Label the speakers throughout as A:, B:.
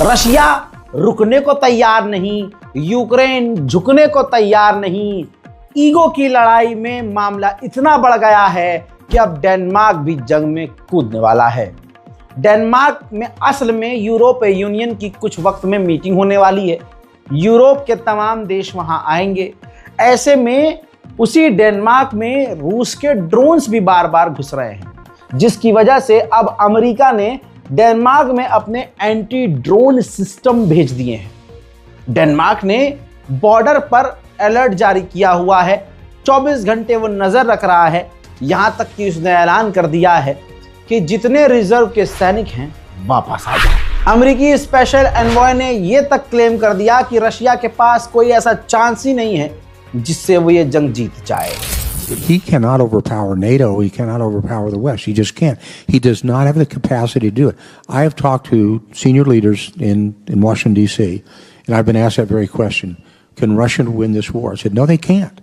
A: Russia रुकने को तैयार नहीं, यूक्रेन झुकने को तैयार नहीं। ईगो की लड़ाई में मामला इतना बढ़ गया है कि अब डेनमार्क भी जंग में कूदने वाला है। डेनमार्क में असल में यूरोपीय यूनियन की कुछ वक्त में मीटिंग होने वाली है। यूरोप के तमाम देश वहां आएंगे। ऐसे में उसी डेनमार्क में रूस के ड्रोन्स भी बार बार घुस रहे हैं, जिसकी वजह से अब अमेरिका ने डेनमार्क में अपने एंटी ड्रोन सिस्टम भेज दिए हैं। डेनमार्क ने बॉर्डर पर अलर्ट जारी किया हुआ है। 24 घंटे वो नजर रख रहा है। यहां तक कि उसने ऐलान कर दिया है कि जितने रिजर्व के सैनिक हैं वापस आ जाए। अमेरिकी स्पेशल एनवॉय ने यह तक क्लेम कर दिया कि रशिया के पास कोई ऐसा चांस ही नहीं है जिससे वो ये जंग जीत जाए।
B: He cannot overpower NATO. He cannot overpower the West. He just can't. He does not have the capacity to do it. I have talked to senior leaders in Washington, D.C., and I've been asked that very question. Can Russia win this war? I said, no, they can't.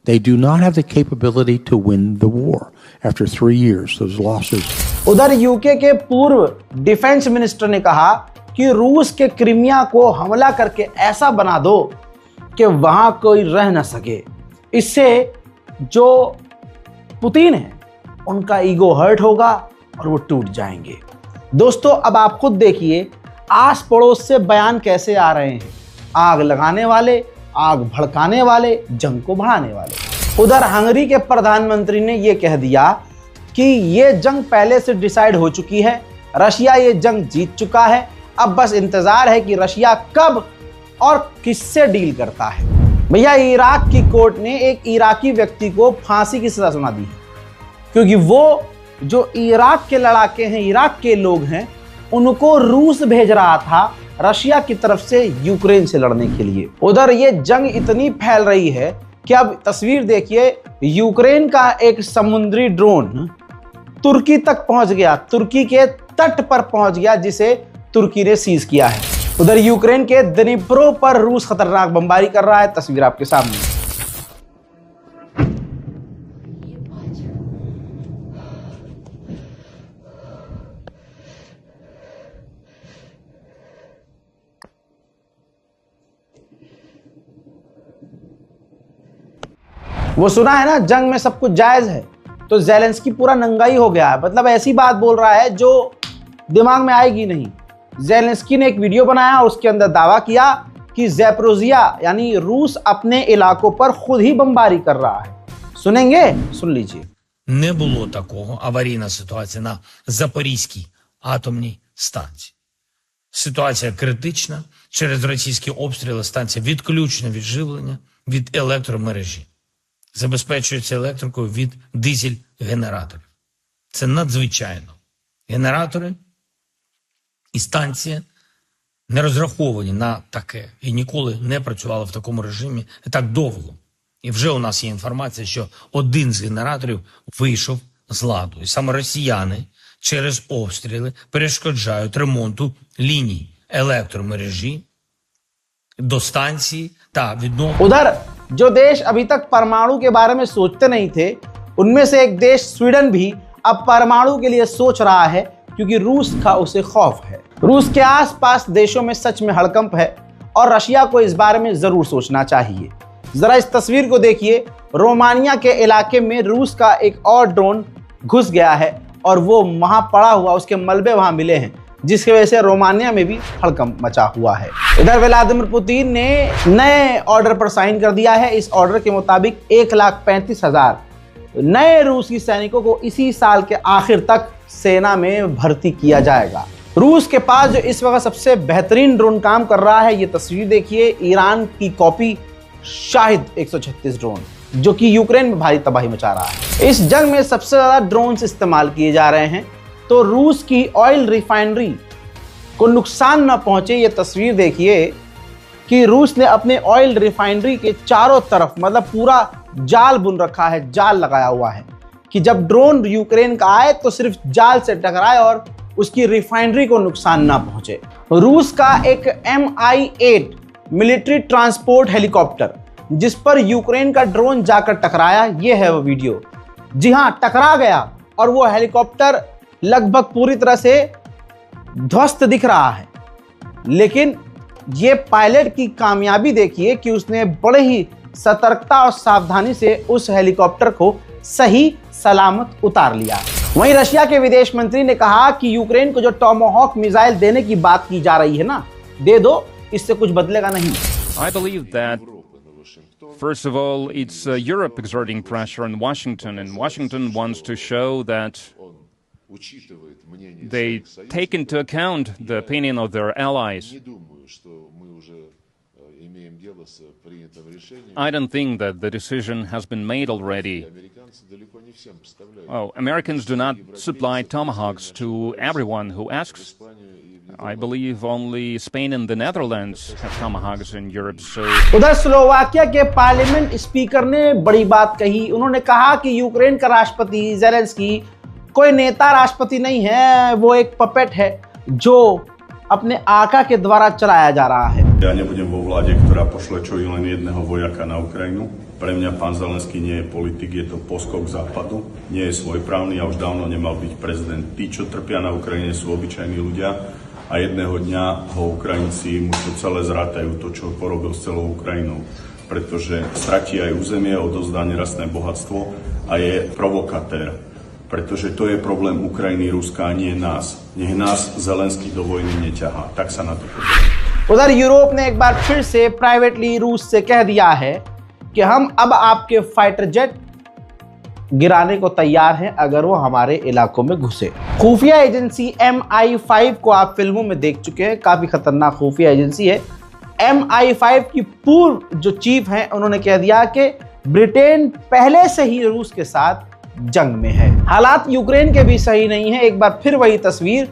B: They do not have the capability to win the war after 3 years, those losses.
A: उधर UK के पूर्व defence minister ने कहा कि रूस के Crimea को हमला करके ऐसा बना दो कि वहां कोई रह न सके। इससे जो पुतिन है उनका ईगो हर्ट होगा और वो टूट जाएंगे। दोस्तों, अब आप खुद देखिए आस पड़ोस से बयान कैसे आ रहे हैं। आग लगाने वाले, आग भड़काने वाले, जंग को बढ़ाने वाले। उधर हंगरी के प्रधानमंत्री ने यह कह दिया कि ये जंग पहले से डिसाइड हो चुकी है। रशिया ये जंग जीत चुका है। अब बस इंतजार है कि रशिया कब और किससे डील करता है। भैया, इराक की कोर्ट ने एक इराकी व्यक्ति को फांसी की सजा सुना दी है, क्योंकि वो जो इराक के लड़ाके हैं, इराक के लोग हैं, उनको रूस भेज रहा था रशिया की तरफ से यूक्रेन से लड़ने के लिए। उधर ये जंग इतनी फैल रही है कि अब तस्वीर देखिए, यूक्रेन का एक समुद्री ड्रोन तुर्की तक पहुंच गया, तुर्की के तट पर पहुंच गया, जिसे तुर्की ने सीज किया है। उधर यूक्रेन के दनिप्रो पर रूस खतरनाक बमबारी कर रहा है। तस्वीर आपके सामने। वो सुना है ना, जंग में सब कुछ जायज है, तो ज़ेलेंस्की पूरा नंगा ही हो गया है। मतलब ऐसी बात बोल रहा है जो दिमाग में आएगी नहीं। ज़ेलेंस्की ने एक वीडियो बनाया और उसके अंदर दावा किया कि ज़ैपोरिज़िया यानी रूस अपने इलाकों पर खुद ही बमबारी कर रहा है। सुनेंगे? सुन लीजिए।
C: Не було такого аварійна ситуація на Запорізькій атомній станції. Ситуація критична. Через російські обстріли станція відключена від живлення, від електромережі. Забезпечується електрикою від дизель-генераторів. Це надзвичайно. Генератори і станція не розраховані на таке і ніколи не працювали в такому режимі так довго. І вже у нас є інформація, що один з генераторів вийшов з ладу. І саме росіяни через обстріли перешкоджають ремонту ліній електромережі до станції та відновлення.
A: उधर जो देश अभी तक परमाणु के बारे में सोचते नहीं थे, उनमें से एक देश स्वीडन भी अब परमाणु के लिए सोच रहा है, क्योंकि रूस का उसे खौफ है। रूस के आसपास देशों में सच में हड़कंप है और रशिया को इस बारे में जरूर सोचना चाहिए। जरा इस तस्वीर को देखिए। रोमानिया के इलाके में रूस का एक और ड्रोन घुस गया है और वो वहां पड़ा हुआ, उसके मलबे वहां मिले हैं, जिसकी वजह से रोमानिया में भी हड़कंप मचा हुआ है। इधर व्लादिमीर पुतिन ने नए ऑर्डर पर साइन कर दिया है। इस ऑर्डर के मुताबिक 1,35,000 नए रूसी सैनिकों को इसी साल के आखिर तक सेना में भर्ती किया जाएगा। रूस के पास जो इस वक्त सबसे बेहतरीन ड्रोन काम कर रहा है, ये तस्वीर देखिए, ईरान की कॉपी शाहिद 136 ड्रोन, जो कि यूक्रेन में भारी तबाही मचा रहा है। इस जंग में सबसे ज्यादा ड्रोन्स इस्तेमाल किए जा रहे हैं। तो रूस की ऑयल रिफाइनरी को नुकसान न पहुंचे, ये तस्वीर देखिए कि रूस ने अपने ऑयल रिफाइनरी के चारों तरफ मतलब पूरा जाल बुन रखा है, जाल लगाया हुआ है कि जब ड्रोन यूक्रेन का आए तो सिर्फ जाल से टकराए और उसकी रिफाइनरी को नुकसान ना पहुंचे। रूस का एक Mi-8 मिलिट्री ट्रांसपोर्ट हेलीकॉप्टर, जिस पर यूक्रेन का ड्रोन जाकर टकराया, ये है वो वीडियो। जी हां, टकरा गया और वो हेलीकॉप्टर लगभग पूरी तरह से ध्वस्त दिख रहा है। लेकिन ये पायलट की कामयाबी देखिए कि उसने बड़े ही सतर्कता और सावधानी से उस हेलीकॉप्टर को सही सलामत उतार लिया। वहीं रशिया के विदेश मंत्री ने कहा कि यूक्रेन को जो टॉमाहॉक मिसाइल देने की बात की जा रही है ना, दे दो, इससे कुछ बदलेगा नहीं।
D: I believe that, first of all, it's Europe exerting pressure on Washington, and Washington wants to show that they take into account the opinion of their allies. I don't think that the decision has been made already. Oh, Americans do not supply tomahawks to everyone who asks. I believe only Spain and the Netherlands have tomahawks in Europe, so...
A: उधर Slovakia के parliament speaker ने बड़ी बात कही। उन्होंने कहा कि Ukraine का राष्ट्रपति ज़ेलेंस्की कोई नेता राष्ट्रपति नहीं है, वो एक पपेट है जो अपने आका के द्वारा चलाया जा रहा है।
E: Ja nebudem vo vláde, ktorá pošle čo i len jedného vojaka na Ukrajinu. Pre mňa pán Zelenský nie je politik, je to poskok západu. Nie je svojprávny a už dávno nemal byť prezident. Tí, čo trpia na Ukrajine, sú obyčajní ľudia a jedného dňa ho Ukrajinci mu to celé zrátajú, to, čo porobil s celou Ukrajinou. Pretože stratí aj územie, odozdá nerastné bohatstvo a je provokatér. Pretože to je problém Ukrajiny, Ruska, a nie nás. Nech nás Zelenský do vojny neťahá. Tak sa na to pozrie.
A: उधर Europe ने एक बार फिर से privately रूस से कह दिया है कि हम अब आपके फाइटर जेट गिराने को तैयार हैं अगर वो हमारे इलाकों में घुसे। खुफिया एजेंसी MI5 को आप फिल्मों में देख चुके हैं, काफी खतरनाक खुफिया एजेंसी है। MI5 की पूर्व जो चीफ हैं उन्होंने कह दिया कि ब्रिटेन पहले से ही रूस के साथ जंग में है। हालात यूक्रेन के भी सही नहीं है। एक बार फिर वही तस्वीर,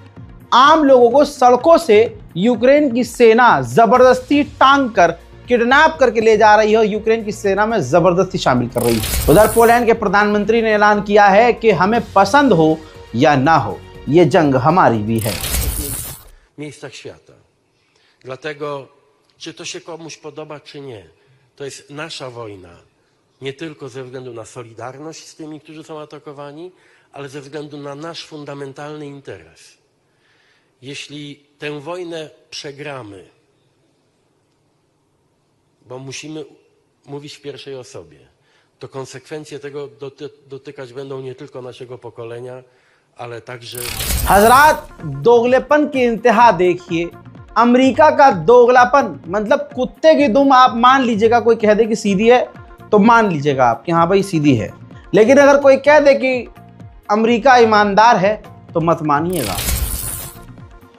A: आम लोगों को सड़कों से यूक्रेन की सेना जबरदस्ती टांग कर किडनैप करके ले जा रही है और यूक्रेन की सेना में जबरदस्ती शामिल कर रही है। उधर पोलैंड के प्रधानमंत्री ने ऐलान किया है कि हमें पसंद हो या ना हो, ये जंग हमारी भी है।
F: miejscach świata. Dlatego, czy to się komuś podoba, czy nie, to jest nasza wojna. Nie tylko ze względu na solidarność z tymi, którzy są atakowani, ale ze względu na nasz fundamentalny interes. Jeśli tę wojnę przegramy, bo musimy mówić w pierwszej osobie, to konsekwencje tego dotykać będą nie tylko naszego pokolenia, ale także...
A: हजरात, दोगलेपन की इंतहा देखिए। America का दोगलापन मतलब कुत्ते की दुम। आप मान लीजिएगा, कोई कह दे कि सीधी है तो मान लीजिएगा आप कि हाँ भाई सीधी है, लेकिन अगर कोई कह दे कि अमेरिका ईमानदार है तो मत मानिएगा।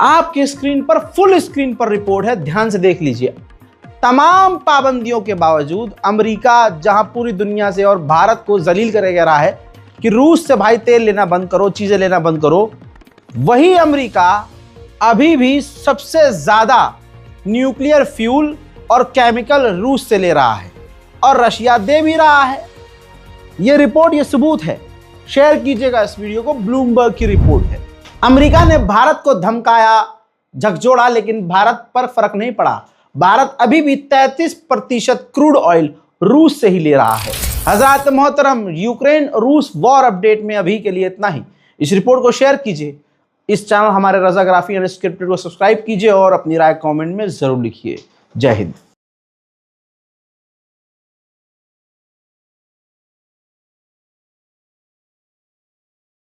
A: आपके स्क्रीन पर, फुल स्क्रीन पर रिपोर्ट है, ध्यान से देख लीजिए। तमाम पाबंदियों के बावजूद अमेरिका, जहां पूरी दुनिया से और भारत को जलील करे रहा है कि रूस से भाई तेल लेना बंद करो, चीजें लेना बंद करो, वही अमेरिका अभी भी सबसे ज्यादा न्यूक्लियर फ्यूल और केमिकल रूस से ले रहा है और रशिया दे भी रहा है। ये रिपोर्ट, ये सबूत है। शेयर कीजिएगा इस वीडियो को, ब्लूमबर्ग की रिपोर्ट है। अमेरिका ने भारत को धमकाया, झकझोड़ा, लेकिन भारत पर फर्क नहीं पड़ा। भारत अभी भी 33% क्रूड ऑयल रूस से ही ले रहा है। हज़रात मोहतरम, यूक्रेन रूस वॉर अपडेट में अभी के लिए इतना ही। इस रिपोर्ट को शेयर कीजिए, इस चैनल हमारे रज़ाग्राफी एंड स्क्रिप्टेड को सब्सक्राइब कीजिए और अपनी राय कमेंट में जरूर लिखिए। जय हिंद।